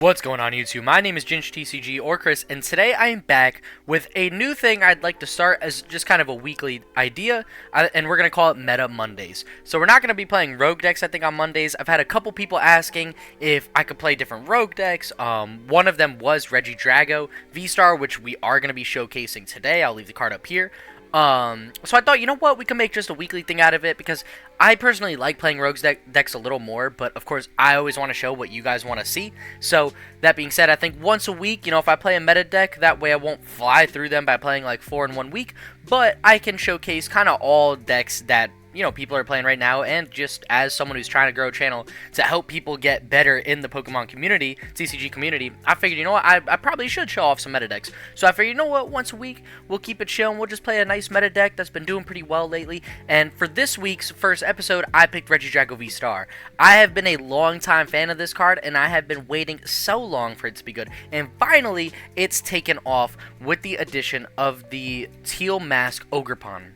What's going on YouTube? My name is ginj-tcg or Chris, and today I am back with a new thing I'd like to start as just kind of a weekly idea, and we're going to call it Meta Mondays. So we're not going to be playing rogue decks, I think, on Mondays. I've had a couple people asking if I could play different rogue decks. One of them was Regidrago VSTAR, which we are going to be showcasing today. I'll leave the card up here. So I thought, you know what, we can make just a weekly thing out of it, because I personally like playing rogues decks a little more, but of course I always want to show what you guys want to see. So that being said, I think once a week, if I play a meta deck, that way I won't fly through them by playing like 4 in 1 week, but I can showcase kind of all decks that people are playing right now, and just as someone who's trying to grow a channel to help people get better in the Pokemon community, TCG community, I figured, you know what, I probably should show off some meta decks. So I figured, you know what, once a week, we'll keep it chill, and we'll just play a nice meta deck that's been doing pretty well lately. And for this week's first episode, I picked Regidrago VSTAR. I have been a long-time fan of this card, and I have been waiting so long for it to be good. And finally, it's taken off with the addition of the Teal Mask Ogerpon.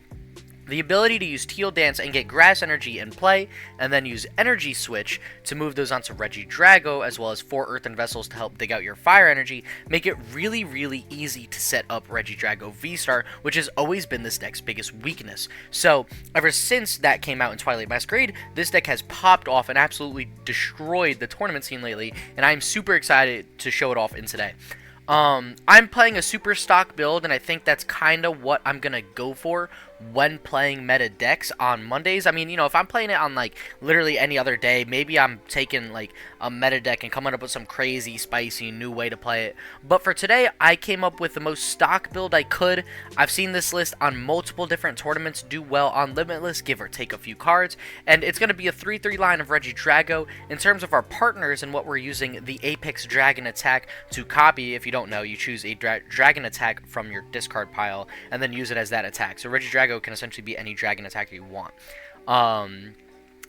The ability to use Teal Dance and get Grass Energy in play, and then use Energy Switch to move those onto Regidrago, as well as 4 Earthen Vessels to help dig out your Fire Energy, make it really, really easy to set up Regidrago VSTAR, which has always been this deck's biggest weakness. So, ever since that came out in Twilight Masquerade, this deck has popped off and absolutely destroyed the tournament scene lately, and I'm super excited to show it off in today. I'm playing a super stock build, and I think that's kind of what I'm gonna go for when playing meta decks on Mondays. I mean, if I'm playing it on like literally any other day, maybe I'm taking like a meta deck and coming up with some crazy spicy new way to play it. But for today, I came up with the most stock build I could. I've seen this list on multiple different tournaments do well on Limitless, give or take a few cards, and it's going to be a 3-3 line of Regidrago. In terms of our partners and what we're using, the Apex Dragon attack to copy. If you don't know, you choose a dragon attack from your discard pile and then use it as that attack. So Regidrago can essentially be any dragon attacker you want.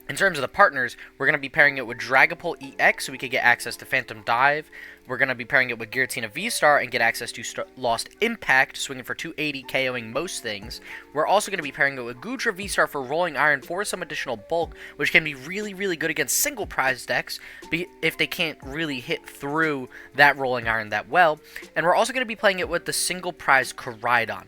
In terms of the partners, we're going to be pairing it with Dragapult EX so we could get access to Phantom Dive. We're going to be pairing it with Giratina VSTAR and get access to Lost Impact, swinging for 280, KOing most things. We're also going to be pairing it with Goodra VSTAR for Rolling Iron for some additional bulk, which can be really, really good against single prize decks if they can't really hit through that Rolling Iron that well. And we're also going to be playing it with the single prize Koraidon.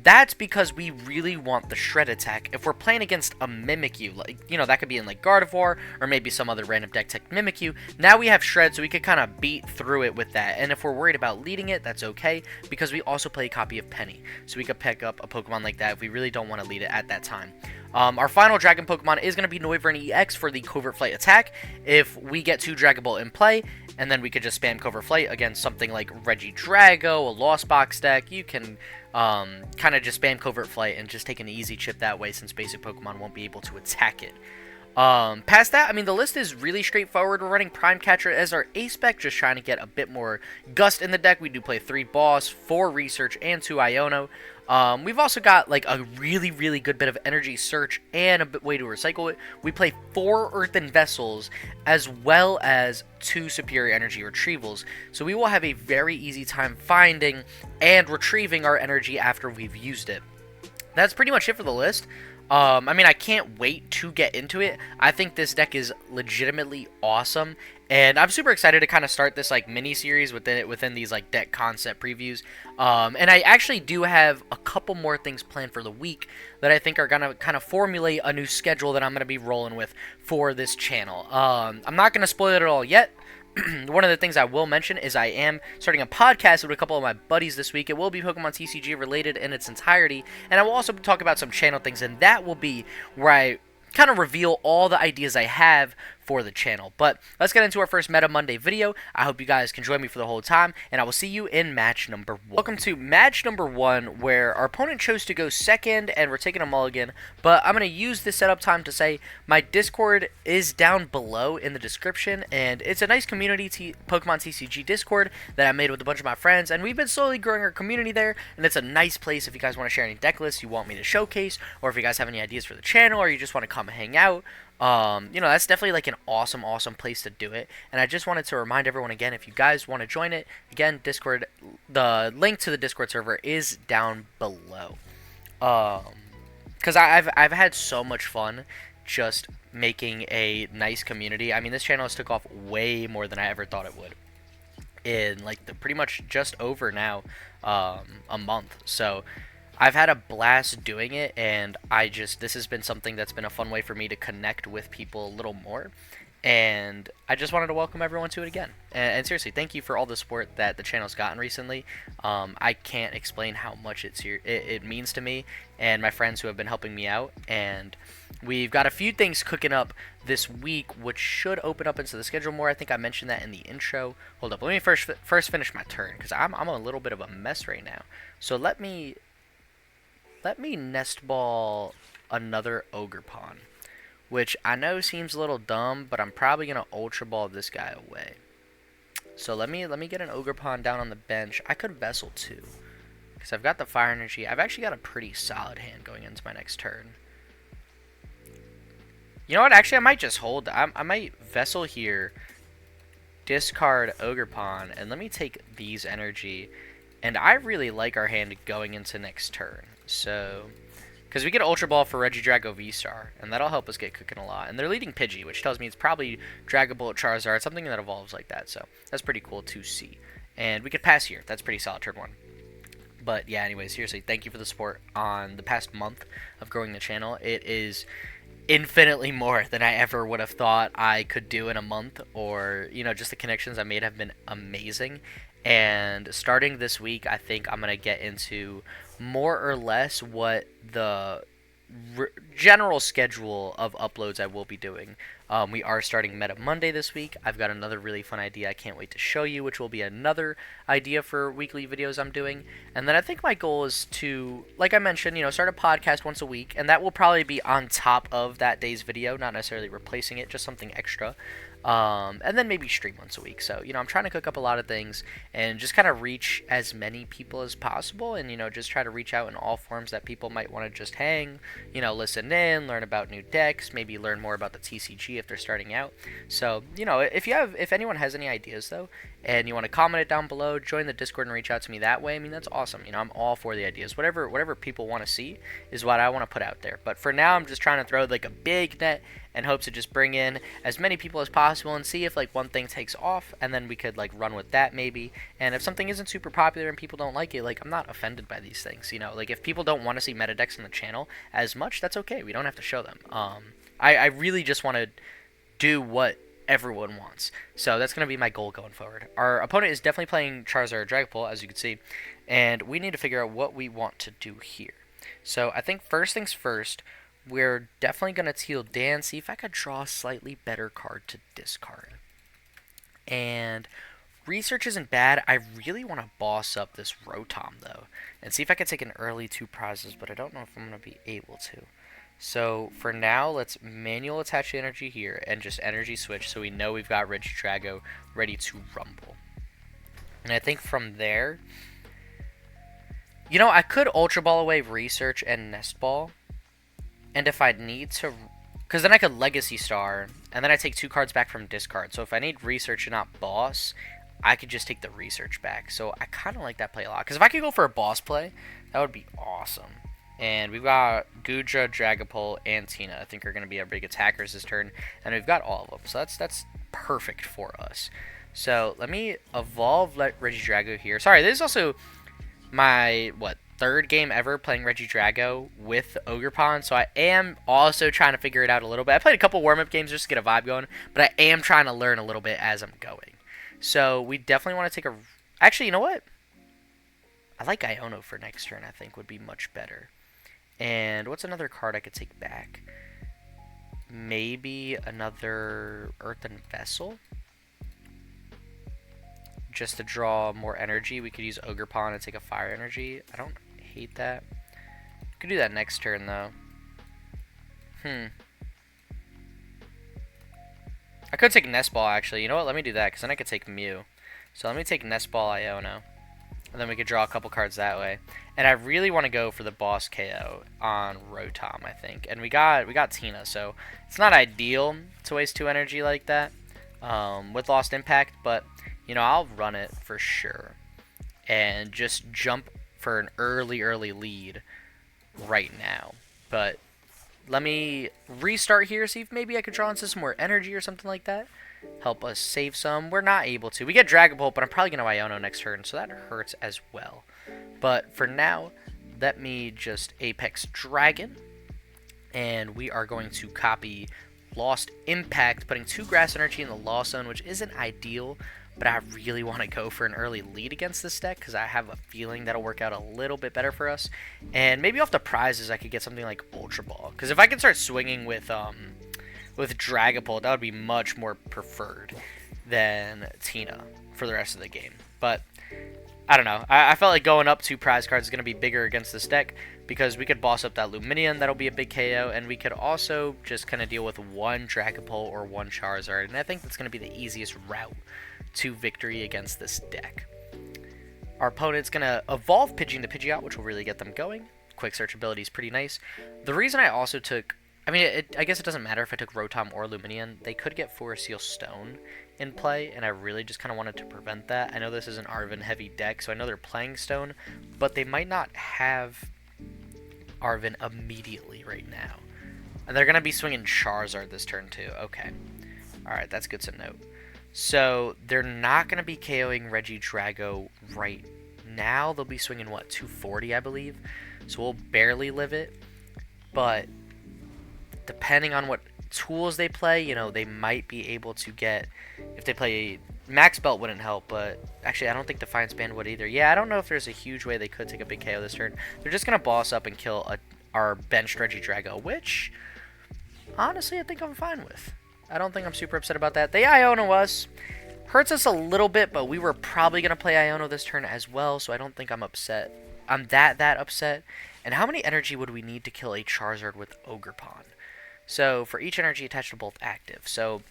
That's because we really want the Shred attack. If we're playing against a Mimikyu, like, that could be in like Gardevoir or maybe some other random deck tech Mimikyu, now we have Shred, so we could kind of beat through it with that. And if we're worried about leading it, that's okay, because we also play a copy of Penny, so we could pick up a Pokemon like that if we really don't want to lead it at that time. Our final Dragon Pokemon is going to be Noivern EX for the Covert Flight attack. If we get 2 Dragapult in play, and then we could just spam Covert Flight against something like Regidrago, a Lost Box deck, you can kind of just spam Covert Flight and just take an easy chip that way, since basic Pokemon won't be able to attack it. Past that, I mean, the list is really straightforward. We're running Prime Catcher as our A-Spec, just trying to get a bit more gust in the deck. We do play 3 Boss, 4 Research, and 2 Iono. We've also got like a really, really good bit of Energy Search and a way to recycle it. We play 4 Earthen Vessels as well as 2 Superior Energy Retrievals. So we will have a very easy time finding and retrieving our energy after we've used it. That's pretty much it for the list. I mean, I can't wait to get into it. I think this deck is legitimately awesome, and I'm super excited to kind of start this like mini series within these like deck concept previews. And I actually do have a couple more things planned for the week that I think are gonna kind of formulate a new schedule that I'm gonna be rolling with for this channel. I'm not gonna spoil it all yet. One of the things I will mention is I am starting a podcast with a couple of my buddies this week. It will be Pokemon TCG related in its entirety, and I will also talk about some channel things, and that will be where I kind of reveal all the ideas I have for the channel. But let's get into our first Meta Monday video. I hope you guys can join me for the whole time, and I will see you in match number 1. Welcome to match number 1, where our opponent chose to go second, and we're taking a mulligan. But I'm going to use this setup time to say my Discord is down below in the description, and it's a nice community Pokemon TCG Discord that I made with a bunch of my friends, and we've been slowly growing our community there, and it's a nice place if you guys want to share any deck lists you want me to showcase, or if you guys have any ideas for the channel, or you just want to come hang out. That's definitely like an awesome place to do it. And I just wanted to remind everyone again, if you guys want to join it, again, Discord, the link to the Discord server is down below. Because I've had so much fun just making a nice community. I mean, this channel has took off way more than I ever thought it would. in like pretty much just over now a month. So I've had a blast doing it, and this has been something that's been a fun way for me to connect with people a little more. And I just wanted to welcome everyone to it again. And seriously, thank you for all the support that the channel's gotten recently. I can't explain how much it means to me and my friends who have been helping me out. And we've got a few things cooking up this week, which should open up into the schedule more. I think I mentioned that in the intro. Hold up, let me first finish my turn, because I'm a little bit of a mess right now. So let me Nest Ball another Ogerpon, which I know seems a little dumb, but I'm probably gonna Ultra Ball this guy away. So let me get an Ogerpon down on the bench. I could Vessel too, because I've got the Fire Energy. I've actually got a pretty solid hand going into my next turn. You know what? Actually, I might just hold. I might Vessel here, discard Ogerpon, and let me take these energy. And I really like our hand going into next turn. So, because we get Ultra Ball for Regidrago VSTAR, and that'll help us get cooking a lot. And they're leading Pidgey, which tells me it's probably Dragapult, Charizard, something that evolves like that. So that's pretty cool to see. And we could pass here. That's pretty solid turn 1. But yeah, anyways, seriously, thank you for the support on the past month of growing the channel. It is infinitely more than I ever would have thought I could do in a month, or, you know, just the connections I made have been amazing. And starting this week, I think I'm going to get into more or less what the general schedule of uploads I will be doing. We are starting Meta Monday this week. I've got another really fun idea I can't wait to show you, which will be another idea for weekly videos I'm doing. And then I think my goal is to, like I mentioned, you know, start a podcast once a week, and that will probably be on top of that day's video, not necessarily replacing it, just something extra. And then maybe stream once a week. So, you know, I'm trying to cook up a lot of things and just kind of reach as many people as possible, and, you know, just try to reach out in all forms that people might want to just hang, you know, listen in, learn about new decks, maybe learn more about the TCG if they're starting out. So, you know, if anyone has any ideas though, and you want to comment it down below, join the Discord and reach out to me that way, I mean, that's awesome. You know, I'm all for the ideas. Whatever people want to see is what I want to put out there. But for now, I'm just trying to throw like a big net and hopes to just bring in as many people as possible and see if like one thing takes off, and then we could like run with that maybe. And if something isn't super popular and people don't like it, like, I'm not offended by these things, you know. Like, if people don't want to see meta decks on the channel as much, that's okay. We don't have to show them. I really just want to do what everyone wants. So that's going to be my goal going forward. Our opponent is definitely playing Charizard Dragapult, as you can see, and we need to figure out what we want to do here. So I think first things first, we're definitely going to Teal Dan, see if I could draw a slightly better card to discard. And research isn't bad. I really want to boss up this Rotom, though, and see if I can take an early 2 prizes, but I don't know if I'm going to be able to. So for now, let's manual attach the energy here and just energy switch so we know we've got Regidrago ready to rumble. And I think from there, you know, I could Ultra Ball away Research and Nest Ball. And if I need to, because then I could Legacy Star, and then I take 2 cards back from discard. So if I need Research and not Boss, I could just take the Research back. So I kind of like that play a lot. Because if I could go for a Boss play, that would be awesome. And we've got Goodra, Dragapult, and Tina. I think are going to be our big attackers this turn. And we've got all of them. So that's perfect for us. So let me evolve Regidrago here. Sorry, this is also my, 3rd game ever playing Regidrago with Ogerpon, so I am also trying to figure it out a little bit. I played a couple warm-up games just to get a vibe going, but I am trying to learn a little bit as I'm going. So we definitely want to take a... Actually, you know what? I like Iono for next turn, I think would be much better. And what's another card I could take back? Maybe another Earthen Vessel? Just to draw more energy, we could use Ogerpon and take a Fire Energy. I don't hate that. Could do that next turn, though. I could take Nest Ball, actually. You know what? Let me do that, because then I could take Mew. So let me take Nest Ball Iono. And then we could draw a couple cards that way. And I really want to go for the boss KO on Rotom, I think. And we got Tina, so it's not ideal to waste 2 energy like that with Lost Impact, but, you know, I'll run it for sure. And just jump for an early lead right now. But let me restart here, see if maybe I could draw into some more energy or something like that. Help us save some. We're not able to. We get Dragapult, but I'm probably going to Iono next turn, so that hurts as well. But for now, let me just Apex Dragon. And we are going to copy Lost Impact, putting 2 Grass Energy in the Lost Zone, which isn't ideal, but I really want to go for an early lead against this deck because I have a feeling that'll work out a little bit better for us. And maybe off the prizes, I could get something like Ultra Ball, because if I can start swinging with Dragapult, that would be much more preferred than Tina for the rest of the game. But I don't know. I felt like going up 2 prize cards is going to be bigger against this deck because we could boss up that Lumineon. That'll be a big KO. And we could also just kind of deal with 1 Dragapult or 1 Charizard. And I think that's going to be the easiest route to victory against this deck. Our opponent's going to evolve Pidgeot to Pidgeot, which will really get them going. Quick search ability is pretty nice. The reason I also took... I mean, I guess it doesn't matter if I took Rotom or Lumineon. They could get Forest Seal Stone in play, and I really just kind of wanted to prevent that. I know this is an Arven-heavy deck, so I know they're playing Stone, but they might not have Arven immediately right now. And they're going to be swinging Charizard this turn, too. Okay. Alright, that's good to note. So, they're not going to be KOing Regidrago right now. They'll be swinging, what, 240, I believe? So, we'll barely live it. But depending on what tools they play, you know, they might be able to get, if they play Max Belt wouldn't help, but actually I don't think Defiance Band would either. Yeah, I don't know if there's a huge way they could take a big KO this turn. They're just going to boss up and kill our benched Regidrago, which honestly I think I'm fine with. I don't think I'm super upset about that. They Iono us. Hurts us a little bit, but we were probably going to play Iono this turn as well, so I don't think I'm upset. I'm that upset. And how many energy would we need to kill a Charizard with Ogerpon? So, for each energy attached to both active. So,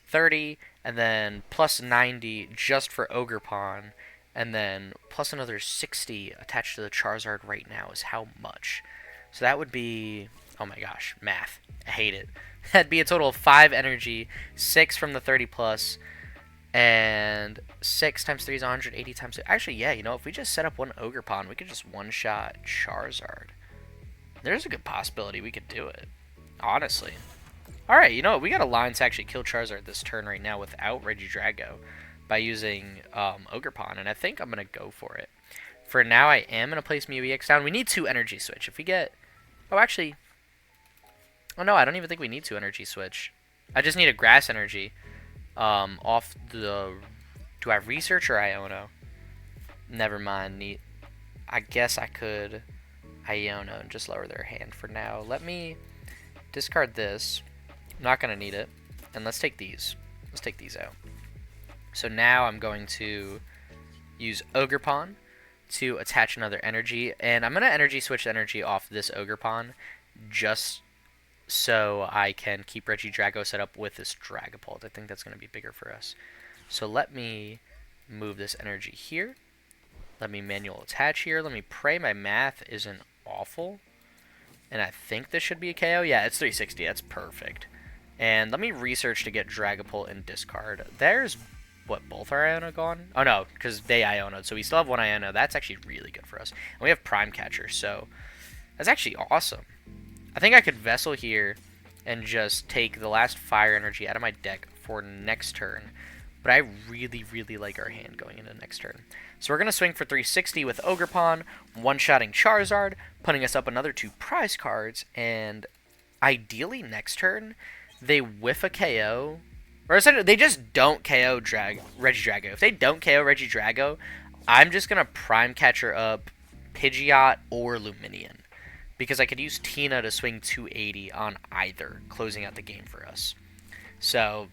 30, and then plus 90 just for Ogerpon, and then plus another 60 attached to the Charizard right now is how much? So that would be, oh my gosh, math. I hate it. That'd be a total of 5 energy, 6 from the 30 plus, and 6 times 3 is 180 times 2. Actually, yeah, you know, if we just set up 1 Ogerpon, we could just one-shot Charizard. There's a good possibility we could do it. Honestly. Alright, you know what? We got a line to actually kill Charizard this turn right now without Regidrago by using Ogerpon, and I think I'm going to go for it. For now, I am going to place Mew EX down. We need 2 energy switch. If we get... Oh, actually... Oh, no, I don't even think we need 2 energy switch. I just need a grass energy off the... Do I research or Iono? Never mind. I guess I could Iono and just lower their hand for now. Let me... discard this. I'm not going to need it. And let's take these. Let's take these out. So now I'm going to use Ogerpon to attach another energy. And I'm going to energy switch energy off this Ogerpon just so I can keep Regidrago set up with this Dragapult. I think that's going to be bigger for us. So let me move this energy here. Let me manual attach here. Let me pray my math isn't awful. And I think this should be a KO. Yeah, it's 360. That's perfect. And let me research to get Dragapult and discard. There's, what, both our Iono gone? Oh, no, because they Ionoed. So we still have 1 Iono. That's actually really good for us. And we have Prime Catcher, so that's actually awesome. I think I could Vessel here and just take the last Fire Energy out of my deck for next turn. But I really, really like our hand going into next turn. So we're going to swing for 360 with Ogerpon, one-shotting Charizard, putting us up another 2 prize cards, and ideally next turn, they whiff a KO, or essentially they just don't KO Regidrago. If they don't KO Regidrago, I'm just going to Prime Catcher up Pidgeot or Lumineon, because I could use Tina to swing 280 on either, closing out the game for us. So...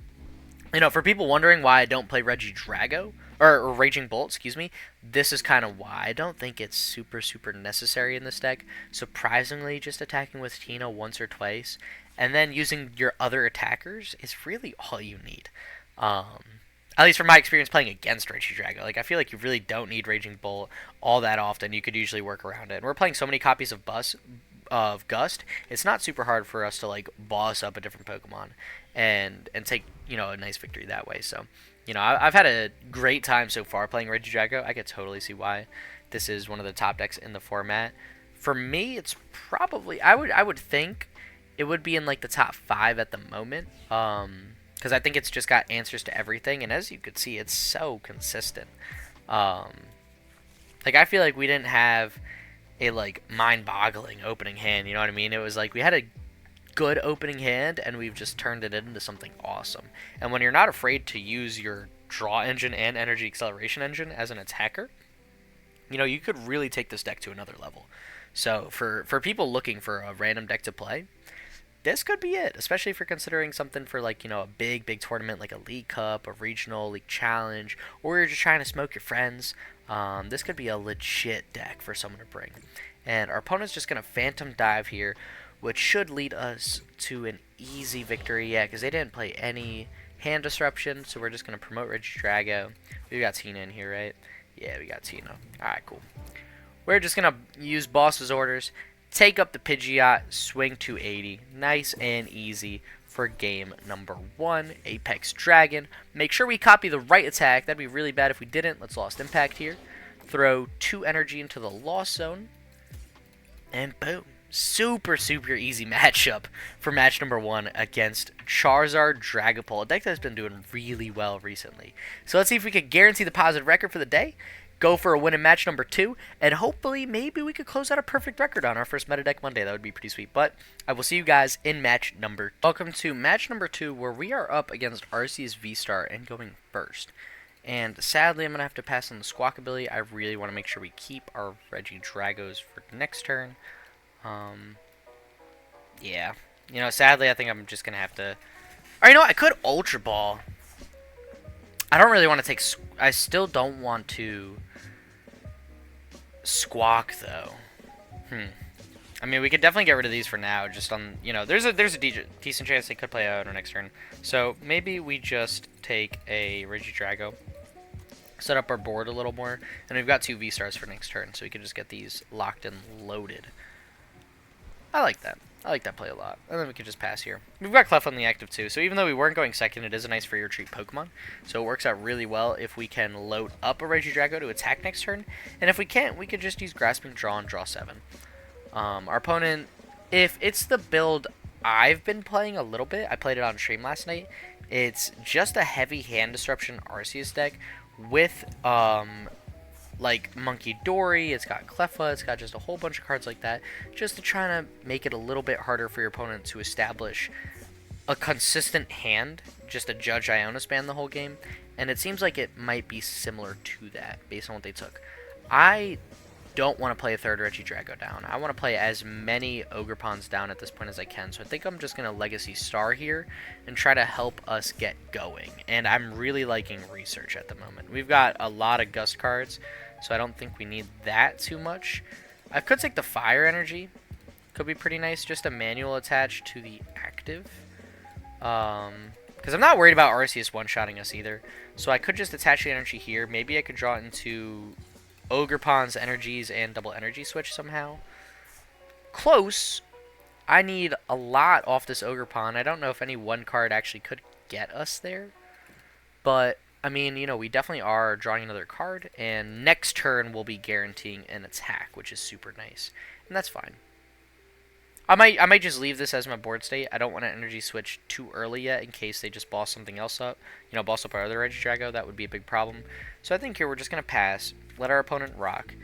You know, for people wondering why I don't play Regidrago, or Raging Bolt, excuse me, this is kind of why. I don't think it's super, super necessary in this deck. Surprisingly, just attacking with Tina once or twice, and then using your other attackers is really all you need. At least from my experience playing against Regidrago. Like, I feel like you really don't need Raging Bolt all that often. You could usually work around it. And we're playing so many copies of Gust, it's not super hard for us to, like, boss up a different Pokemon and take, you know, a nice victory that way. So, you know, I've had a great time so far playing Regidrago. I could totally see why this is one of the top decks in the format. For me, it's probably, I would think it would be in like the top 5 at the moment. Because I think it's just got answers to everything, and as you could see, it's so consistent. Like I feel like we didn't have a like mind-boggling opening hand. You know what I mean? It was like we had a good opening hand, and we've just turned it into something awesome. And when you're not afraid to use your draw engine and energy acceleration engine as an attacker, you know, you could really take this deck to another level. So for people looking for a random deck to play, this could be it, especially if you're considering something for like, you know, a big tournament like a League Cup, a regional league challenge, or you're just trying to smoke your friends. This could be a legit deck for someone to bring. And our opponent's just going to Phantom Dive here, which should lead us to an easy victory. Yeah, because they didn't play any hand disruption, so we're just going to promote Regidrago. We got Tina in here, right? Yeah, we got Tina. Alright, cool. We're just going to use Boss's orders, take up the Pidgeot, swing 280. Nice and easy for game number 1. Apex Dragon. Make sure we copy the right attack. That'd be really bad if we didn't. Let's Lost Impact here. Throw 2 energy into the Lost Zone. And boom. Super easy matchup for match number 1 against Charizard Dragapult, a deck that's been doing really well recently. So let's see if we could guarantee the positive record for the day, go for a win in match number 2, and hopefully maybe we could close out a perfect record on our first Meta Deck Monday. That would be pretty sweet. But I will see you guys in match number 2. Welcome to match number 2, where we are up against Arceus V-Star and going first. And sadly, I'm going to have to pass on the Squawkabilly. I really want to make sure we keep our Regidragos for next turn. Yeah. You know, sadly, I think I'm just going to have to... Or, you know, I could Ultra Ball. I don't really want to take... I still don't want to Squawk, though. I mean, we could definitely get rid of these for now, just on... You know, there's a decent chance they could play out on next turn. So, maybe we just take a Regidrago, set up our board a little more, and we've got 2 V-Stars for next turn, so we can just get these locked and loaded. I like that. I like that play a lot. And then we can just pass here. We've got Cleffa on the active too, so even though we weren't going second, it is a nice free retreat Pokemon. So it works out really well if we can load up a Regidrago to attack next turn. And if we can't, we could just use Grasping Draw and draw 7. Our opponent, if it's the build I've been playing a little bit, I played it on stream last night, it's just a heavy hand disruption Arceus deck with like Monkey Dory, it's got Cleffa, it's got just a whole bunch of cards like that, just to try to make it a little bit harder for your opponent to establish a consistent hand, just to judge Iono span the whole game, and it seems like it might be similar to that, based on what they took. I don't want to play a third Regidrago down. I want to play as many Ogerpons down at this point as I can, so I think I'm just going to Legacy Star here and try to help us get going, and I'm really liking Research at the moment. We've got a lot of Gust cards, so I don't think we need that too much. I could take the Fire Energy. Could be pretty nice. Just a manual attached to the active. Because I'm not worried about Arceus one-shotting us either. So I could just attach the energy here. Maybe I could draw it into Ogerpon's energies and double energy switch somehow. Close. I need a lot off this Ogerpon. I don't know if any one card actually could get us there. But... I mean, you know, we definitely are drawing another card, and next turn we'll be guaranteeing an attack, which is super nice, and that's fine. I might just leave this as my board state. I don't want to energy switch too early yet in case they just boss something else up. You know, boss up our other Regidrago, that would be a big problem. So I think here we're just going to pass, let our opponent rock.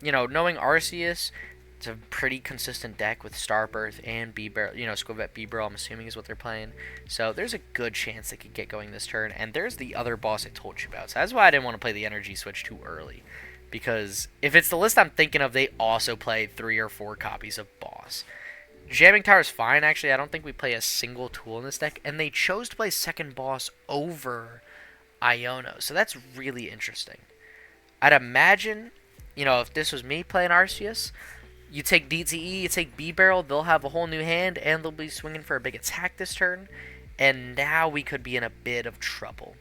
You know, knowing Arceus, it's a pretty consistent deck with Starbirth and B-Barrel, you know, Squavette B-Barrel, I'm assuming is what they're playing. So there's a good chance they could get going this turn. And there's the other boss I told you about. So that's why I didn't want to play the energy switch too early. Because if it's the list I'm thinking of, they also play 3 or 4 copies of boss. Jamming Tower is fine, actually. I don't think we play a single tool in this deck. And they chose to play second boss over Iono. So that's really interesting. I'd imagine, you know, if this was me playing Arceus, you take DTE, you take B-Barrel, they'll have a whole new hand, and they'll be swinging for a big attack this turn. And now we could be in a bit of trouble.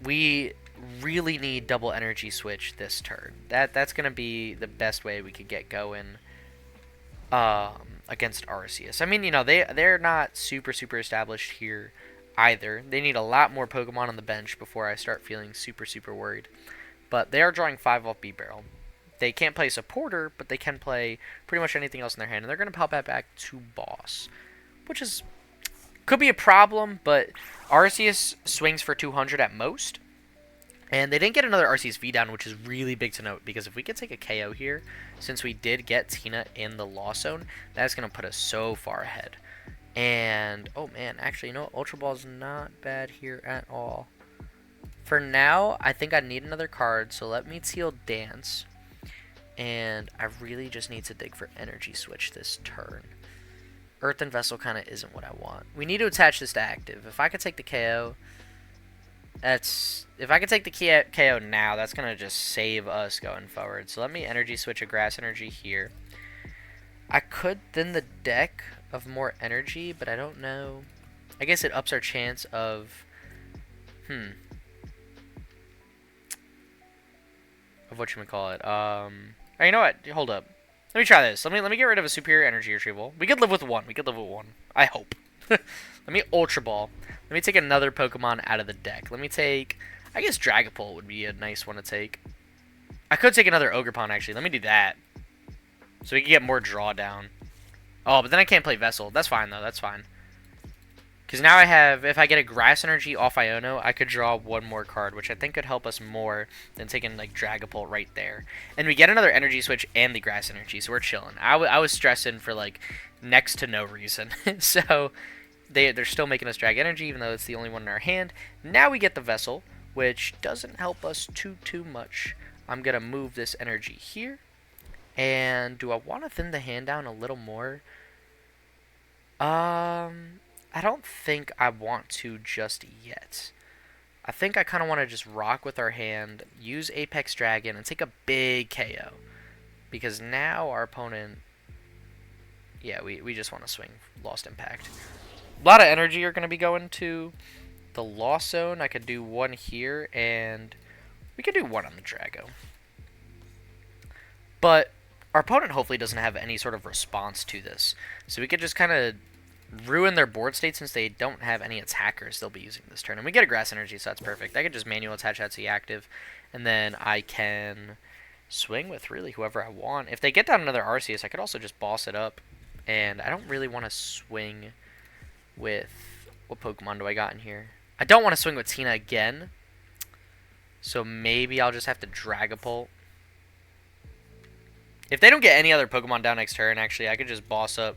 We really need double energy switch this turn. That's going to be the best way we could get going against Arceus. I mean, you know, they're not super established here either. They need a lot more Pokemon on the bench before I start feeling super worried. But they are drawing 5 off B-Barrel. they can't play supporter, but they can play pretty much anything else in their hand, and they're going to pop that back to boss, which is could be a problem, but Arceus swings for 200 at most, and they didn't get another Arceus V down, which is really big to note, because if we could take a KO here, since we did get Tina in the Lost Zone, that's going to put us so far ahead. And, oh man, actually, you know what? Ultra Ball's not bad here at all. For now, I think I need another card, so let me Teal Dance. And I really just need to dig for Energy Switch this turn. Earthen Vessel kind of isn't what I want. We need to attach this to active. If I could take the KO, if I could take the KO now, that's going to just save us going forward. So let me Energy Switch a Grass Energy here. I could thin the deck of more energy, but I don't know. I guess it ups our chance of... Of what oh, you know what? Hold up. Let me try this. Let me get rid of a superior energy retrieval. We could live with one. I hope. Let me Ultra Ball. Let me take another Pokemon out of the deck. Let me take... I guess Dragapult would be a nice one to take. I could take another Ogerpon, actually. Let me do that. So we can get more drawdown. Oh, but then I can't play Vessel. That's fine, though. That's fine. Because now I have... If I get a Grass Energy off Iono, I could draw one more card, which I think could help us more than taking, like, Dragapult right there. And we get another Energy Switch and the Grass Energy, so we're chilling. I was stressing for, like, next to no reason. So they're still making us drag energy, even though it's the only one in our hand. Now we get the Vessel, which doesn't help us too much. I'm going to move this energy here. And do I want to thin the hand down a little more? I don't think I want to just yet. I think I kind of want to just rock with our hand, use Apex Dragon, and take a big KO. Because now our opponent... Yeah, we just want to swing Lost Impact. A lot of energy are going to be going to the Lost Zone. I could do one here, and we could do one on the Drago. But our opponent hopefully doesn't have any sort of response to this. So we could just kind of ruin their board state since they don't have any attackers they'll be using this turn. And we get a Grass Energy, so that's perfect. I could just manual attach that to the active, and then I can swing with really whoever I want. If they get down another Arceus, I could also just boss it up. And I don't really want to swing with... What Pokemon do I got in here? I don't want to swing with Tina again. So maybe I'll just have to Dragapult. If they don't get any other Pokemon down next turn, actually, I could just boss up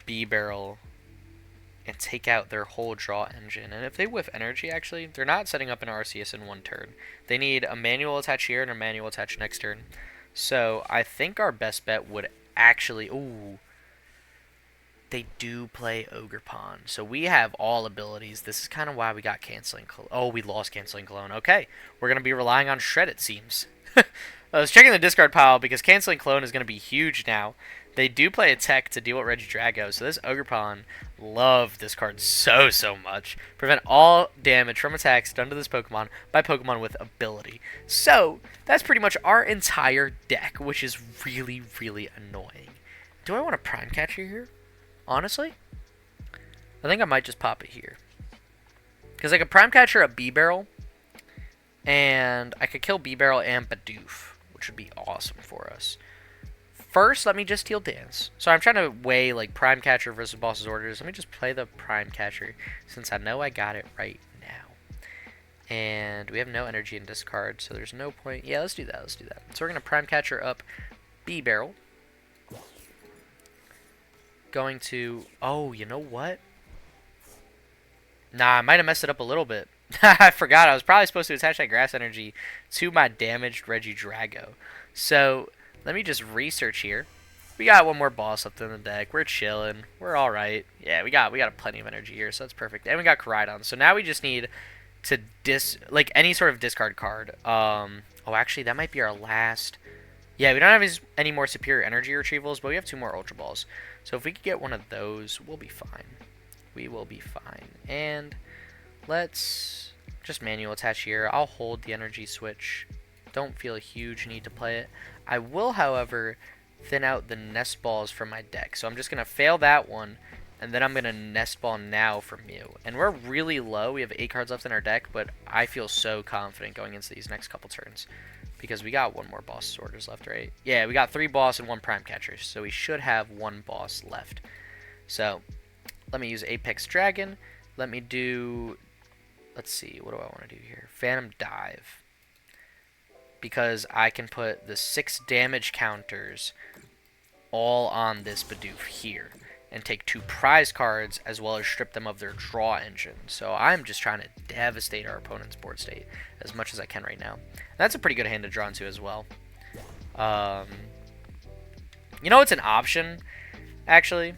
B-Barrel and take out their whole draw engine. And if they whiff energy, actually, they're not setting up an Arceus in one turn. They need a manual attach here and a manual attach next turn. So I think our best bet would actually... Ooh. They do play Ogerpon. So we have all abilities. This is kind of why we got Canceling Cologne. Oh, we lost Canceling Cologne. Okay. We're going to be relying on Shred, it seems. I was checking the discard pile because Canceling Cologne is going to be huge now. They do play a tech to deal with Regidrago, so this Ogerpon love this card so much. Prevent all damage from attacks done to this Pokemon by Pokemon with ability. So, that's pretty much our entire deck, which is really annoying. Do I want a Prime Catcher here? Honestly? I think I might just pop it here. Because I could Prime Catcher a B-Barrel, and I could kill B-Barrel and Bidoof, which would be awesome for us. First, let me just Teal Dance. So I'm trying to weigh like Prime Catcher versus Boss's Orders. Let me just play the Prime Catcher since I know I got it right now. And we have no energy in discard, so there's no point. Yeah, let's do that. So we're going to Prime Catcher up B-Barrel. Going to... Oh, you know what? Nah, I might have messed it up a little bit. I forgot. I was probably supposed to attach that Grass Energy to my damaged Regidrago. So... Let me just research here. We got one more boss left in the deck. We're chilling. We're all right. Yeah, we got plenty of energy here, so that's perfect. And we got Koraidon. So now we just need to any sort of discard card. Oh, actually, that might be our last. Yeah, we don't have any more superior energy retrievals, but we have 2 more Ultra Balls. So if we could get one of those, we'll be fine. We will be fine. And let's just manual attach here. I'll hold the energy switch. Don't feel a huge need to play it. I will, however, thin out the Nest Balls from my deck. So I'm just going to fail that one. And then I'm going to Nest Ball now for Mew. And we're really low. We have 8 cards left in our deck, but I feel so confident going into these next couple turns. Because we got 1 more boss orders left, right? Yeah, we got 3 boss and 1 prime catcher. So we should have 1 boss left. So, let me use Apex Dragon. Let me do... Let's see, what do I want to do here? Phantom Dive. Because I can put the 6 damage counters all on this Bidoof here. And take 2 prize cards, as well as strip them of their draw engine. So I'm just trying to devastate our opponent's board state as much as I can right now. That's a pretty good hand to draw into as well. You know, it's an option, actually.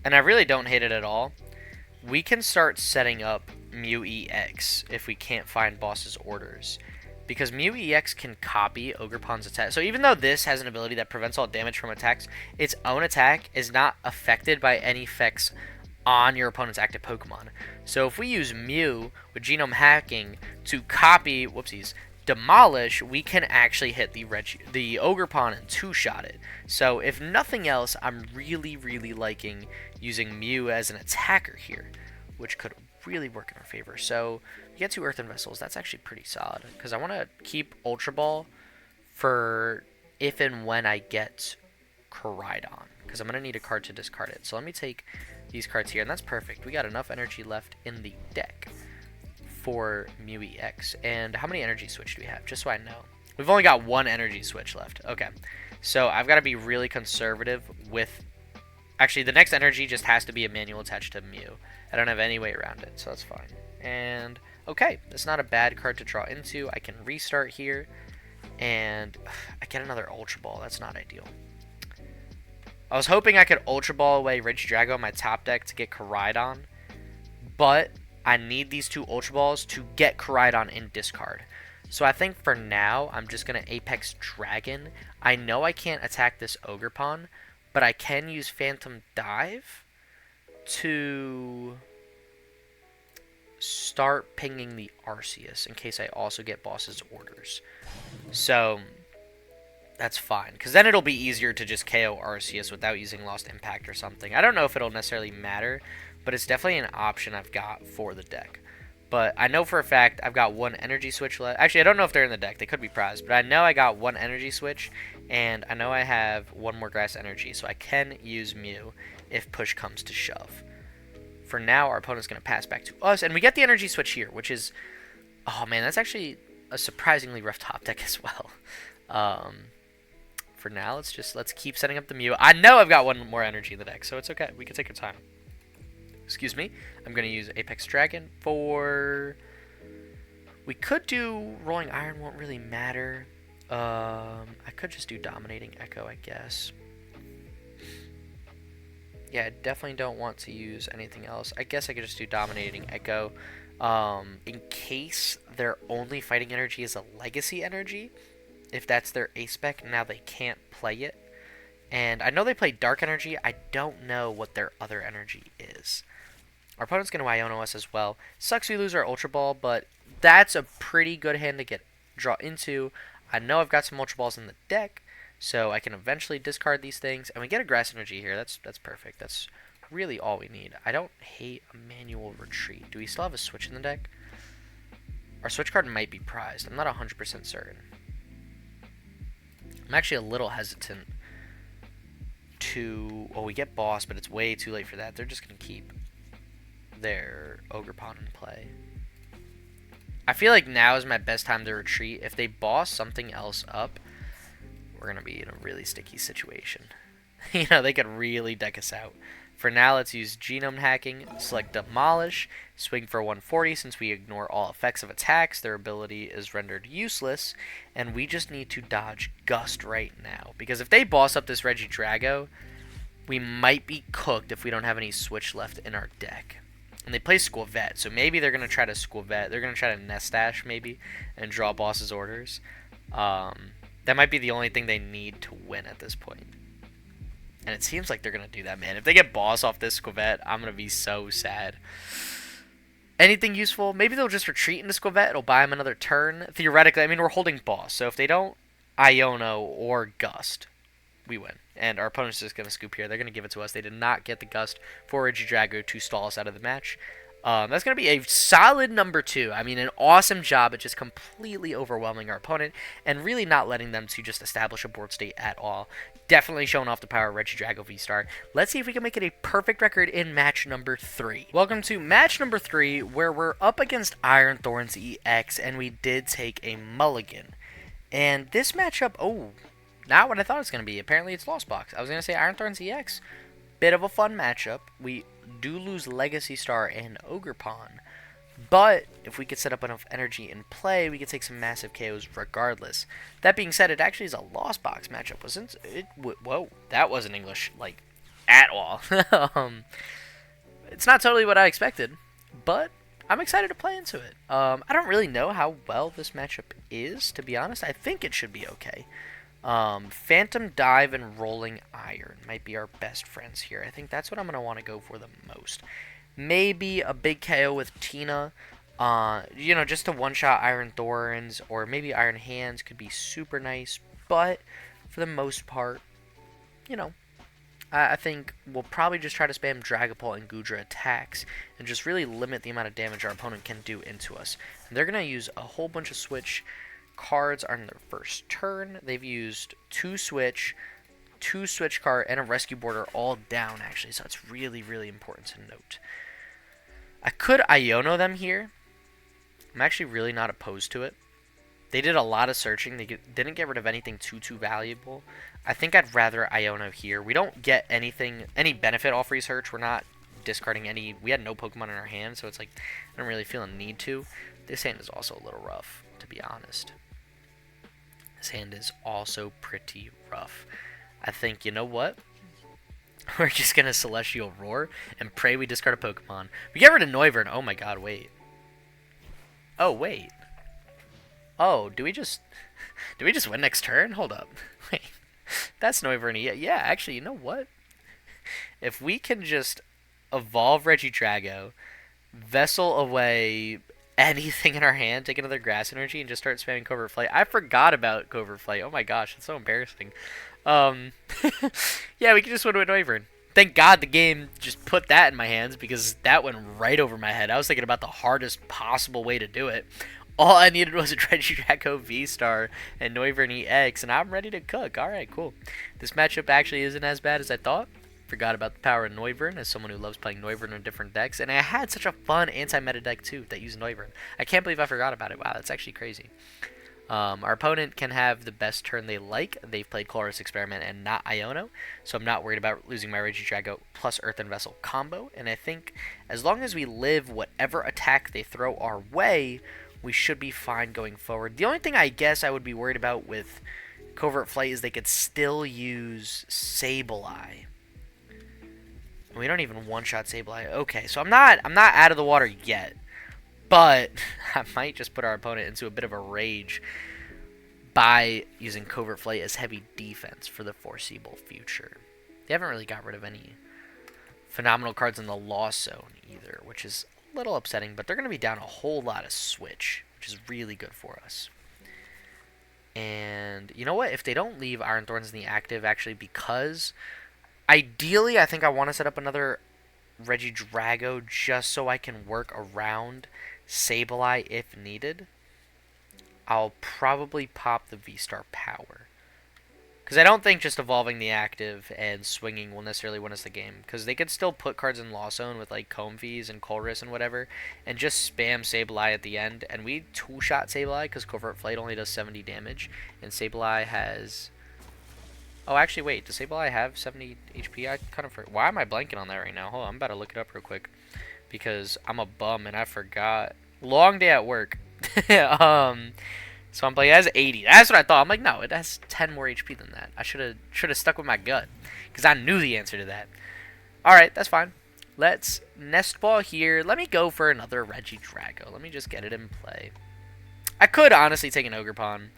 And I really don't hate it at all. We can start setting up Mew EX if we can't find boss's orders. Because Mew EX can copy Ogerpon's attack. So even though this has an ability that prevents all damage from attacks, its own attack is not affected by any effects on your opponent's active Pokemon. So if we use Mew with Genome Hacking to copy, whoopsies, Demolish, we can actually hit the Ogerpon and 2-shot it. So if nothing else, I'm really, really liking using Mew as an attacker here, which could really work in our favor. So we get 2 Earthen Vessels. That's actually pretty solid because I want to keep Ultra Ball for if and when I get Koraidon, because I'm going to need a card to discard it. So let me take these cards here, and that's perfect. We got enough energy left in the deck for Mew EX. And how many energy switch do we have? Just so I know. We've only got 1 energy switch left. Okay. So I've got to be really conservative with... Actually, the next energy just has to be a manual attached to Mew. I don't have any way around it, so that's fine. And, okay, that's not a bad card to draw into. I can restart here, and I get another Ultra Ball. That's not ideal. I was hoping I could Ultra Ball away Regidrago on my top deck to get Koraidon, but I need these 2 Ultra Balls to get Koraidon in discard. So I think for now, I'm just going to Apex Dragon. I know I can't attack this Ogerpon, but I can use Phantom Dive to start pinging the Arceus in case I also get boss's orders. So that's fine, because then it'll be easier to just KO Arceus without using Lost Impact or something. I don't know if it'll necessarily matter, but it's definitely an option I've got for the deck. But I know for a fact I've got 1 energy switch left. Actually, I don't know if they're in the deck. They could be prized. But I know I got 1 energy switch, and I know I have 1 more grass energy. So I can use Mew if push comes to shove. For now, our opponent's going to pass back to us. And we get the energy switch here, which is... Oh, man, that's actually a surprisingly rough top deck as well. For now, let's keep setting up the Mew. I know I've got 1 more energy in the deck, so it's okay. We can take our time. Excuse me. I'm going to use Apex Dragon for... We could do Rolling Iron, won't really matter. I could just do Dominating Echo, I guess. Yeah, I definitely don't want to use anything else. I guess I could just do Dominating Echo. In case their only fighting energy is a Legacy energy, if that's their A-Spec, now they can't play it. And I know they play Dark Energy. I don't know what their other energy is. Our opponent's going to Iono us as well. Sucks we lose our Ultra Ball, but that's a pretty good hand to draw into. I know I've got some Ultra Balls in the deck, so I can eventually discard these things. And we get a Grass Energy here. That's perfect. That's really all we need. I don't hate a manual retreat. Do we still have a switch in the deck? Our switch card might be prized. I'm not 100% certain. I'm actually a little hesitant to... Oh, we get Boss, but it's way too late for that. They're just going to keep their Ogerpon in play. I feel like now is my best time to retreat. If they boss something else up, we're going to be in a really sticky situation. You know, they could really deck us out. For now, let's use Genome Hacking, select Demolish, swing for 140 since we ignore all effects of attacks. Their ability is rendered useless, and we just need to dodge Gust right now. Because if they boss up this Regidrago, we might be cooked if we don't have any switch left in our deck. And they play Squavette, so maybe they're going to try to Squavette. They're going to try to Nestash, maybe, and draw boss's orders. That might be the only thing they need to win at this point. And it seems like they're going to do that, man. If they get boss off this Squavette, I'm going to be so sad. Anything useful? Maybe they'll just retreat into Squavette. It'll buy them another turn. Theoretically, I mean, we're holding boss. So if they don't Iono or Gust, we win. And our opponent's just going to scoop here. They're going to give it to us. They did not get the Gust for Regidrago to stall us out of the match. That's going to be a solid number 2. I mean, an awesome job at just completely overwhelming our opponent and really not letting them to just establish a board state at all. Definitely showing off the power of Regidrago V-STAR. Let's see if we can make it a perfect record in match number 3. Welcome to match number 3, where we're up against Iron Thorns EX, and we did take a mulligan. And this matchup, not what I thought it was going to be. Apparently it's Lost Box. I was going to say Iron Thorns EX. Bit of a fun matchup. We do lose Legacy Star and Ogerpon. But if we could set up enough energy in play, we could take some massive KOs regardless. That being said, it actually is a Lost Box matchup, wasn't it? Whoa, that wasn't English, like, at all. It's not totally what I expected, but I'm excited to play into it. I don't really know how well this matchup is, to be honest. I think it should be okay. Phantom Dive and Rolling Iron might be our best friends here. I think that's what I'm going to want to go for the most. Maybe a big KO with Tina. Just to one-shot Iron Thorns, or maybe Iron Hands could be super nice. But for the most part, I think we'll probably just try to spam Dragapult and Goodra attacks and just really limit the amount of damage our opponent can do into us. And they're going to use a whole bunch of switch cards on their first turn. They've used 2 switch card, and a rescue border all down, actually, so it's really, really important to note. I could Iono them here. I'm actually really not opposed to it. They did a lot of searching. They didn't get rid of anything too valuable. I think I'd rather Iono here. We don't get any benefit off research. We're not discarding any. We had no Pokemon in our hand, so it's like I don't really feel a need to. This hand is also a little rough, to be honest. This hand is also pretty rough. I think, you know what? We're just going to Celestial Roar and pray we discard a Pokemon. We get rid of Noivern. Oh my god, wait. Oh, wait. Oh, do we just win next turn? Hold up. Wait. That's Noivern. Yeah, actually, you know what? If we can just evolve Regidrago, Vessel away anything in our hand, take another Grass Energy, and just start spamming Covert Flight. I forgot about Covert Flight. Oh my gosh, it's so embarrassing. Yeah, we can just win with Noivern. Thank God the game just put that in my hands, because that went right over my head. I was thinking about the hardest possible way to do it. All I needed was a Regidrago V-STAR and Noivern EX, and I'm ready to cook. Alright, cool. This matchup actually isn't as bad as I thought. Forgot about the power of Noivern as someone who loves playing Noivern in different decks. And I had such a fun anti-meta deck too that used Noivern. I can't believe I forgot about it. Wow, that's actually crazy. Our opponent can have the best turn they like. They've played Chorus Experiment and not Iono, so I'm not worried about losing my Regidrago plus Earthen Vessel combo. And I think as long as we live whatever attack they throw our way, we should be fine going forward. The only thing I guess I would be worried about with Covert Flight is they could still use Sableye. We don't even one-shot Sableye. Okay, so I'm not out of the water yet. But I might just put our opponent into a bit of a rage by using Covert Flight as heavy defense for the foreseeable future. They haven't really got rid of any phenomenal cards in the Lost Zone either, which is a little upsetting. But they're going to be down a whole lot of switch, which is really good for us. And you know what? If they don't leave Iron Thorns in the active, actually, because ideally I think I want to set up another Regidrago just so I can work around Sableye if needed. I'll probably pop the V-STAR power, because I don't think just evolving the active and swinging will necessarily win us the game, because they could still put cards in Lost Zone with like Comfeys and Colress and whatever and just spam Sableye at the end, and we two-shot Sableye because Covert Flight only does 70 damage and Sableye has... Oh, actually, wait. Does Sableye have 70 HP? I kind of forgot. Why am I blanking on that right now? Hold on, I'm about to look it up real quick, because I'm a bum and I forgot. Long day at work. So I'm like, it has 80. That's what I thought. I'm like, no, it has 10 more HP than that. I should have stuck with my gut, because I knew the answer to that. All right, that's fine. Let's Nest Ball here. Let me go for another Regidrago. Let me just get it in play. I could honestly take an Ogerpon.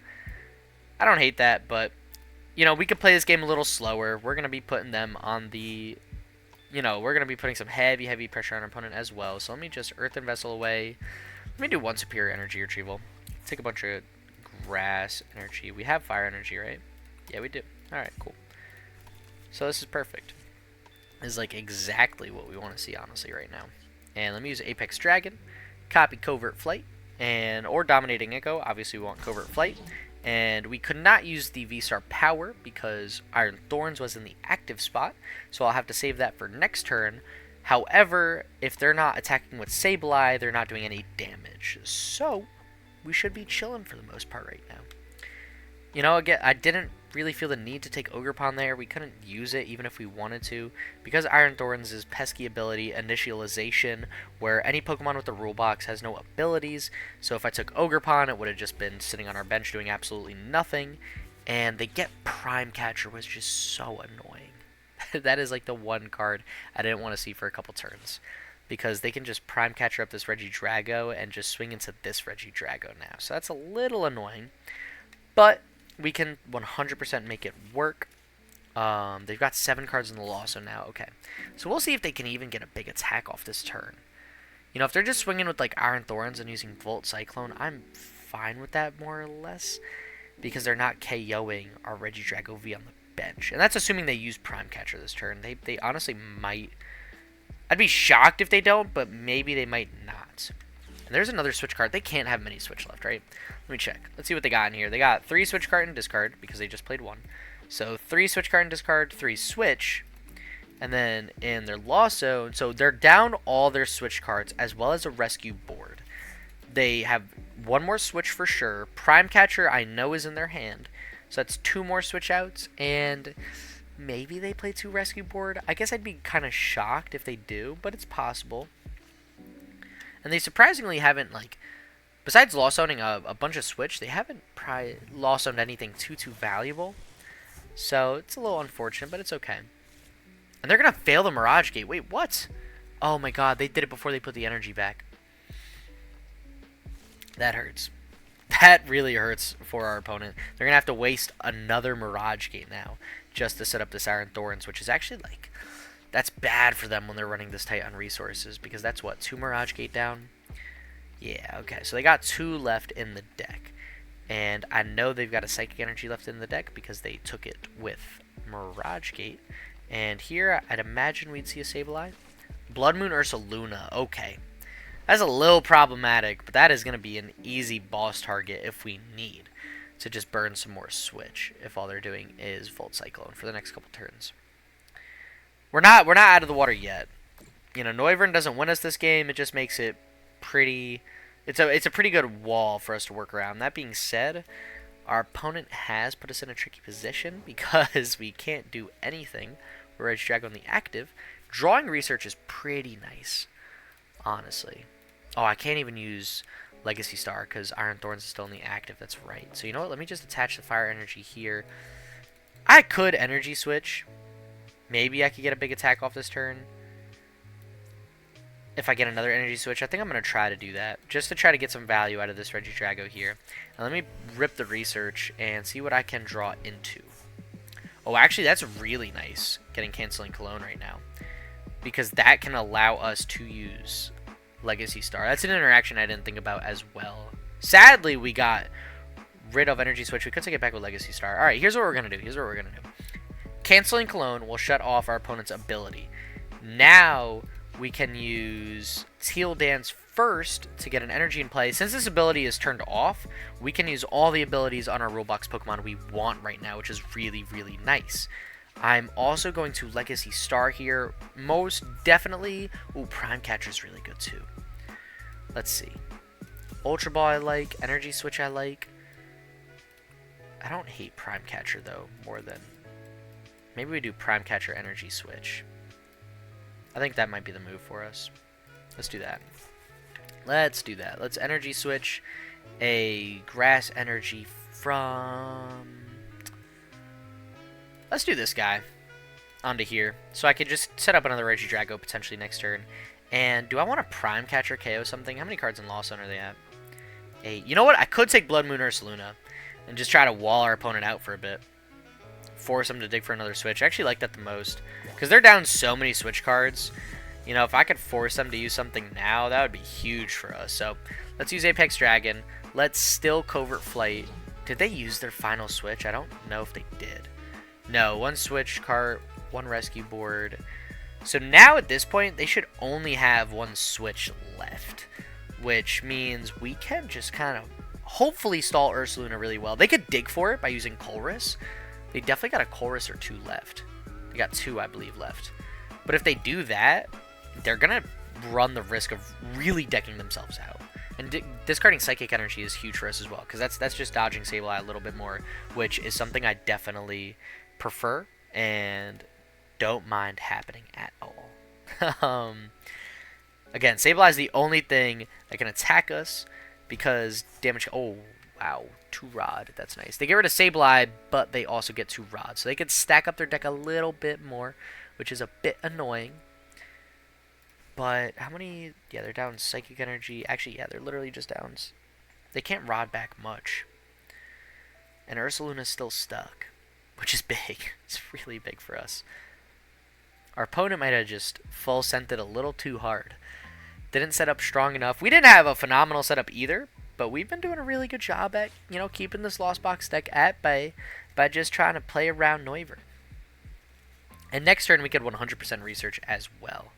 I don't hate that, but you know, we could play this game a little slower. We're going to be putting them on the, we're going to be putting some heavy pressure on our opponent as well. So let me just Earthen Vessel away. Let me do one Superior Energy Retrieval. Take a bunch of Grass Energy. We have Fire Energy, right? Yeah, we do. Alright, cool. So this is perfect. This is like exactly what we want to see, honestly, right now. And let me use Apex Dragon, copy Covert Flight, and or Dominating Echo. Obviously, we want Covert Flight. And we could not use the V-Star Power because Iron Thorns was in the active spot, so I'll have to save that for next turn. However, if they're not attacking with Sableye, they're not doing any damage. So, we should be chilling for the most part right now. You know, again, I didn't really feel the need to take Ogerpon there. We couldn't use it even if we wanted to. Because Iron Thorns' pesky ability, Initialization, where any Pokemon with the rule box has no abilities. So if I took Ogerpon, it would have just been sitting on our bench doing absolutely nothing. And they get Prime Catcher, which is so annoying. That is like the one card I didn't want to see for a couple turns. Because they can just Prime Catcher up this Regidrago and just swing into this Regidrago now. So that's a little annoying. But we can 100% make it work. They've got 7 cards in the Lasso now. Okay. So we'll see if they can even get a big attack off this turn. You know, if they're just swinging with like Iron Thorns and using Volt Cyclone, I'm fine with that more or less. Because they're not KOing our Regidrago V on the bench. And that's assuming they use Prime Catcher this turn. They honestly might. I'd be shocked if they don't, but maybe they might not. And there's another switch card. They can't have many switch left, right? Let me check. Let's see what they got in here. They got 3 switch card and discard because they just played 1. So 3 switch card and discard, 3 switch. And then in their Lasso, so they're down all their switch cards as well as a rescue board. They have 1 more switch for sure. Prime Catcher I know is in their hand. So that's 2 more switch outs. And maybe they play 2 rescue board. I guess I'd be kind of shocked if they do, but it's possible. And they surprisingly haven't, like, besides Lost-owning a bunch of switch, they haven't Lost-owned anything too valuable. So it's a little unfortunate, but it's okay. And they're going to fail the Mirage Gate. Wait, what? Oh my god, they did it before they put the energy back. That hurts. That really hurts for our opponent. They're going to have to waste another Mirage Gate now just to set up this Iron Thorns, which is actually, like, that's bad for them when they're running this tight on resources, because that's what, 2 Mirage Gate down? Yeah, okay, so they got 2 left in the deck. And I know they've got a Psychic Energy left in the deck because they took it with Mirage Gate. And here, I'd imagine we'd see a Sableye. Blood Moon Ursaluna, okay. That's a little problematic, but that is going to be an easy boss target if we need to just burn some more switch if all they're doing is Volt Cyclone for the next couple turns. We're not out of the water yet. You know, Noivern doesn't win us this game. It just makes it pretty. It's a pretty good wall for us to work around. That being said, our opponent has put us in a tricky position because we can't do anything. We're Regidrago on the active. Drawing Research is pretty nice, honestly. Oh, I can't even use Legacy Star because Iron Thorns is still in the active. That's right. So you know what? Let me just attach the Fire Energy here. I could Energy Switch. Maybe I could get a big attack off this turn. If I get another Energy Switch, I think I'm going to try to do that. Just to try to get some value out of this Regidrago here. Now let me rip the Research and see what I can draw into. Oh, actually, that's really nice, getting Canceling Cologne right now. Because that can allow us to use Legacy Star. That's an interaction I didn't think about as well. Sadly, we got rid of Energy Switch. We could take it back with Legacy Star. Alright, here's what we're going to do. Canceling Cologne will shut off our opponent's ability. Now, we can use Teal Dance first to get an energy in play. Since this ability is turned off, we can use all the abilities on our Rulebox Pokemon we want right now, which is really, really nice. I'm also going to Legacy Star here. Most definitely. Ooh, Prime Catcher is really good too. Let's see. Ultra Ball I like. Energy Switch I like. I don't hate Prime Catcher though more than... Maybe we do Prime Catcher Energy Switch. I think that might be the move for us. Let's do that. Let's Energy Switch a Grass Energy from... Let's do this guy onto here. So I could just set up another Regidrago potentially next turn. And do I want a Prime Catcher KO something? How many cards in Lost Zone are they at? 8. You know what? I could take Blood Moon Ursaluna and just try to wall our opponent out for a bit. Force them to dig for another switch. I actually like that the most. Because they're down so many switch cards. You know, if I could force them to use something now, that would be huge for us. So, let's use Apex Dragon. Let's still Covert Flight. Did they use their final switch? I don't know if they did. No, 1 switch card. one rescue board. So now at this point, they should only have one switch left, which means we can just kind of hopefully stall Ursaluna really well. They could dig for it by using Colress. They definitely got a Colress or two left. They got two, I believe, left. But if they do that, they're going to run the risk of really decking themselves out. And discarding Psychic Energy is huge for us as well, because that's just dodging Sableye a little bit more, which is something I definitely prefer and don't mind happening at all. Again, Sableye is the only thing that can attack us because damage... Oh, wow. 2 Rod. That's nice. They get rid of Sableye, but they also get 2 Rod. So they could stack up their deck a little bit more, which is a bit annoying. But how many... Yeah, they're down Psychic Energy. Actually, yeah, they're literally just down... They can't Rod back much. And Ursaluna's still stuck, which is big. It's really big for us. Our opponent might have just full sent it a little too hard. Didn't set up strong enough. We didn't have a phenomenal setup either, but we've been doing a really good job at, you know, keeping this Lost Box deck at bay by just trying to play around Noivern. And next turn we could 100% research as well.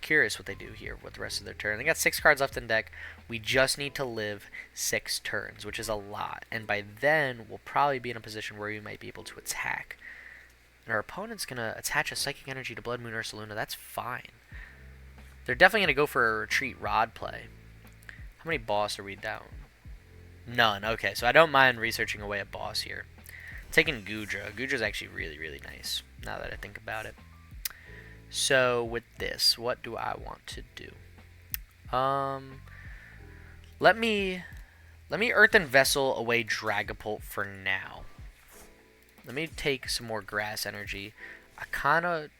Curious what they do here with the rest of their turn. They got 6 cards left in deck. We just need to live 6 turns, which is a lot. And by then, we'll probably be in a position where we might be able to attack. And our opponent's going to attach a Psychic Energy to Blood Moon Ursaluna. That's fine. They're definitely going to go for a Retreat Rod play. How many boss are we down? None. Okay, so I don't mind researching away a boss here. Taking Goodra. Goodra's actually really, really nice, now that I think about it. So, with this, what do I want to do? Let me Earthen Vessel away Dragapult for now. Let me take some more Grass Energy. I kind of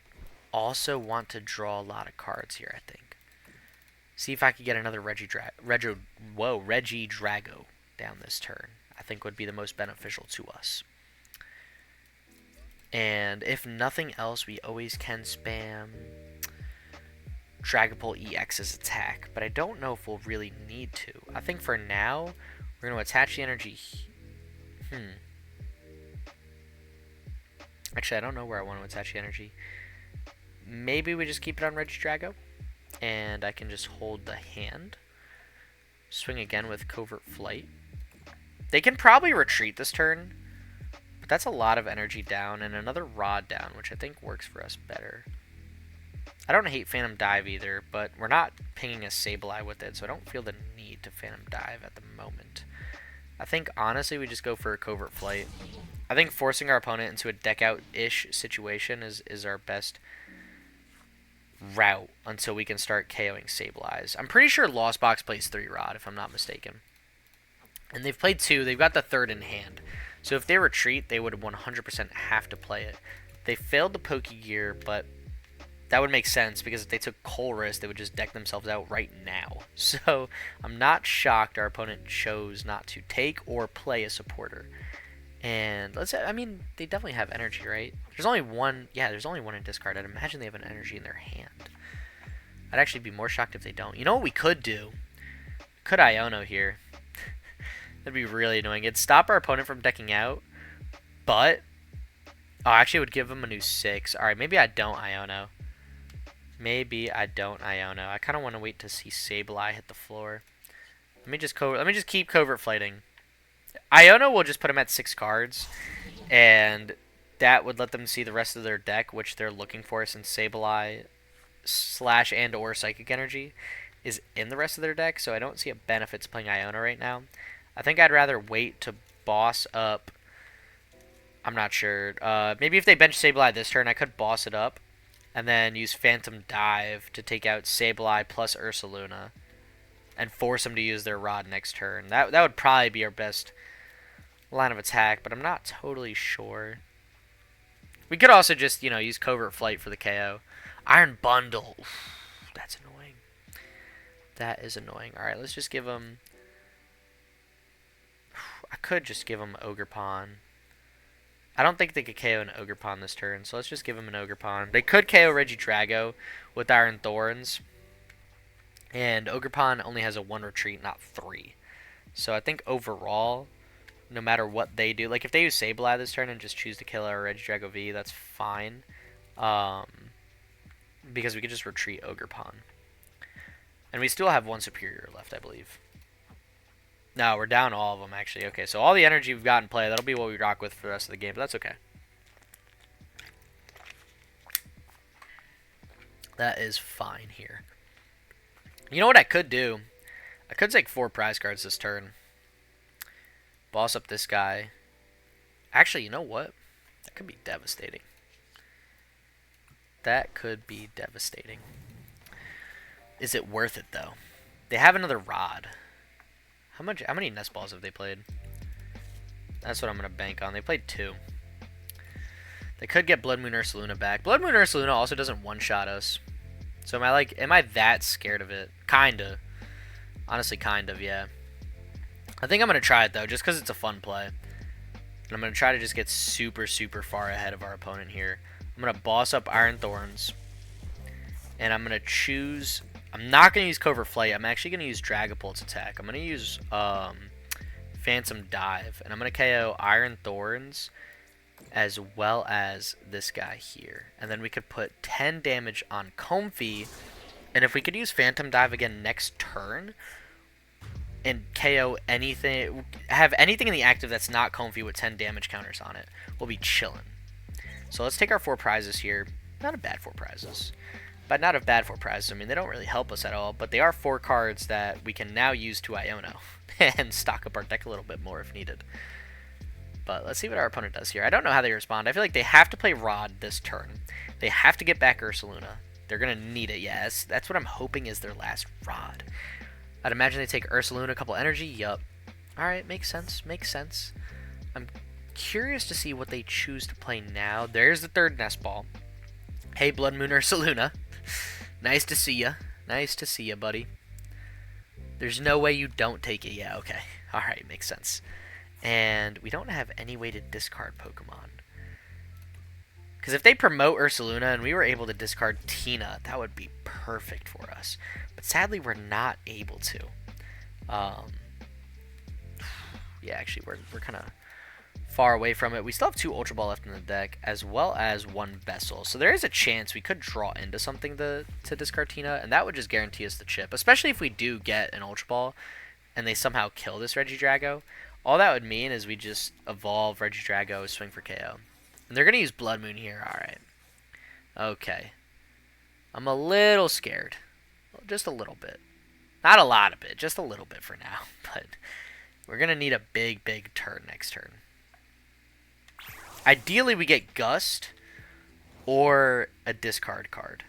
also want to draw a lot of cards here, I think. See if I can get another Regidrago down this turn. I think would be the most beneficial to us. And if nothing else, we always can spam Dragapult EX's attack. But I don't know if we'll really need to. I think for now, we're going to attach the energy. Actually, I don't know where I want to attach the energy. Maybe we just keep it on Regidrago. And I can just hold the hand. Swing again with Covert Flight. They can probably retreat this turn. But that's a lot of energy down. And another Rod down, which I think works for us better. I don't hate Phantom Dive either, but we're not pinging a Sableye with it, so I don't feel the need to Phantom Dive at the moment. I think, honestly, we just go for a Covert Flight. I think forcing our opponent into a deck-out-ish situation is our best route until we can start KOing Sableyes. I'm pretty sure Lost Box plays 3 Rod, if I'm not mistaken. And they've played 2. They've got the 3rd in hand. So if they retreat, they would 100% have to play it. They failed the Pokegear, but that would make sense because if they took Colress, they would just deck themselves out right now. So I'm not shocked our opponent chose not to take or play a supporter. And let's say, I mean, they definitely have energy, right? There's only one, yeah, there's only one in discard. I'd imagine they have an energy in their hand. I'd actually be more shocked if they don't. You know what we could do? Could Iono here. That'd be really annoying. It'd stop our opponent from decking out, but, oh, actually it would give them a new 6. Alright, maybe I don't Iono. Maybe I don't Iono. I kind of want to wait to see Sableye hit the floor. Let me just keep Covert Flighting. Iono will just put them at 6 cards, and that would let them see the rest of their deck, which they're looking for since Sableye / and or Psychic Energy is in the rest of their deck, so I don't see a benefit to playing Iono right now. I think I'd rather wait to boss up. I'm not sure. Maybe if they bench Sableye this turn, I could boss it up, and then use Phantom Dive to take out Sableye plus Ursaluna, and force them to use their Rod next turn. That would probably be our best line of attack, but I'm not totally sure. We could also just, you know, use Covert Flight for the KO. Iron Bundle. Oof, that's annoying. That is annoying. Alright, let's just give them... I could just give them Ogerpon. I don't think they could KO an Ogerpon this turn, so let's just give them an Ogerpon. They could KO Regidrago with Iron Thorns. And Ogerpon only has a 1 retreat, not 3. So I think overall, no matter what they do. Like, if they use Sableye this turn and just choose to kill our Regidrago V, that's fine. Because we could just retreat Ogerpon. And we still have one superior left, I believe. No, we're down all of them, actually. Okay, so all the energy we've got in play, that'll be what we rock with for the rest of the game, but that's okay. That is fine here. You know what I could do? I could take 4 prize cards this turn. Boss up this guy. Actually, you know what? That could be devastating. That could be devastating. Is it worth it, though? They have another Rod. How many Nest Balls have they played? That's what I'm going to bank on. They played 2. They could get Blood Moon Ursaluna back. Blood Moon Ursaluna also doesn't one-shot us. So am I that scared of it? Kinda. Honestly, kind of, yeah. I think I'm going to try it, though, just because it's a fun play. And I'm going to try to just get super, super far ahead of our opponent here. I'm going to boss up Iron Thorns. And I'm going to choose... I'm not going to use Covert Flight. I'm actually going to use Dragapult's attack. I'm going to use Phantom Dive. And I'm going to KO Iron Thorns as well as this guy here. And then we could put 10 damage on Comfey. And if we could use Phantom Dive again next turn and KO anything, have anything in the active that's not Comfey with 10 damage counters on it, we'll be chilling. So let's take our 4 prizes here. Not a bad 4 prizes. But not a bad 4 prizes. I mean, they don't really help us at all, but they are 4 cards that we can now use to Iono and stock up our deck a little bit more if needed. But let's see what our opponent does here. I don't know how they respond. I feel like they have to play Rod this turn. They have to get back Ursaluna. They're going to need it, yes. That's what I'm hoping is their last Rod. I'd imagine they take Ursaluna, a couple energy. Yup. Alright, makes sense. Makes sense. I'm curious to see what they choose to play now. There's the 3rd Nest Ball. Hey, Blood Moon Ursaluna. Nice to see ya. Nice to see ya, buddy. There's no way you don't take it. Yeah, okay. Alright, makes sense. And we don't have any way to discard Pokemon. Because if they promote Ursaluna and we were able to discard Tina, that would be perfect for us. But sadly, we're not able to. Yeah, actually, we're kind of far away from it. We still have 2 Ultra Ball left in the deck, as well as 1 Vessel. So there is a chance we could draw into something to discard Tina, and that would just guarantee us the chip. Especially if we do get an Ultra Ball, and they somehow kill this Regidrago. All that would mean is we just evolve Regidrago, swing for KO. And they're going to use Blood Moon here. Alright. Okay. I'm a little scared. Just a little bit. Not a lot of it. Just a little bit for now. But we're going to need a big, big turn next turn. Ideally, we get Gust or a discarding card.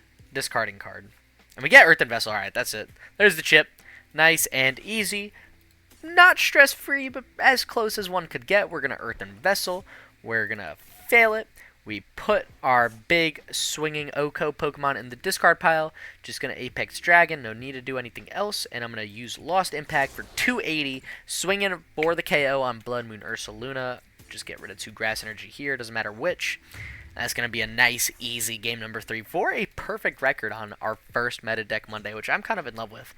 And we get Earthen Vessel. Alright, that's it. There's the chip. Nice and easy. Not stress-free, but as close as one could get. We're going to Earthen Vessel. We're going to fail it. We put our big swinging Oko Pokemon in the discard pile. Just going to Apex Dragon. No need to do anything else. And I'm going to use Lost Impact for 280. Swinging for the KO on Blood Moon Ursaluna. Just get rid of 2 Grass Energy here. Doesn't matter which. That's going to be a nice, easy game number 3 for a perfect record on our first Meta Deck Monday, which I'm kind of in love with.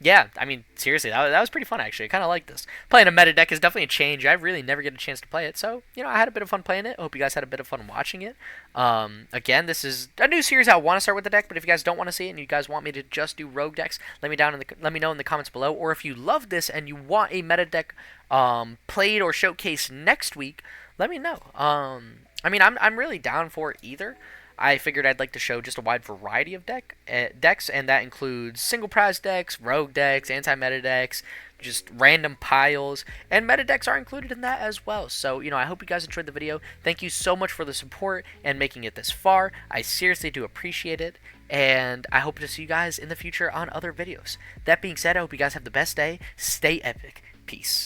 Yeah, I mean, seriously, that was pretty fun, actually. I kind of like this. Playing a meta deck is definitely a change. I really never get a chance to play it, so, you know, I had a bit of fun playing it. I hope you guys had a bit of fun watching it. Again, this is a new series I want to start with the deck, but if you guys don't want to see it and you guys want me to just do rogue decks, let me know in the comments below. Or if you love this and you want a meta deck played or showcased next week, let me know. I mean, I'm really down for either. I figured I'd like to show just a wide variety of decks, and that includes single prize decks, rogue decks, anti-meta decks, just random piles, and meta decks are included in that as well. So, you know, I hope you guys enjoyed the video. Thank you so much for the support and making it this far. I seriously do appreciate it, and I hope to see you guys in the future on other videos. That being said, I hope you guys have the best day. Stay epic. Peace.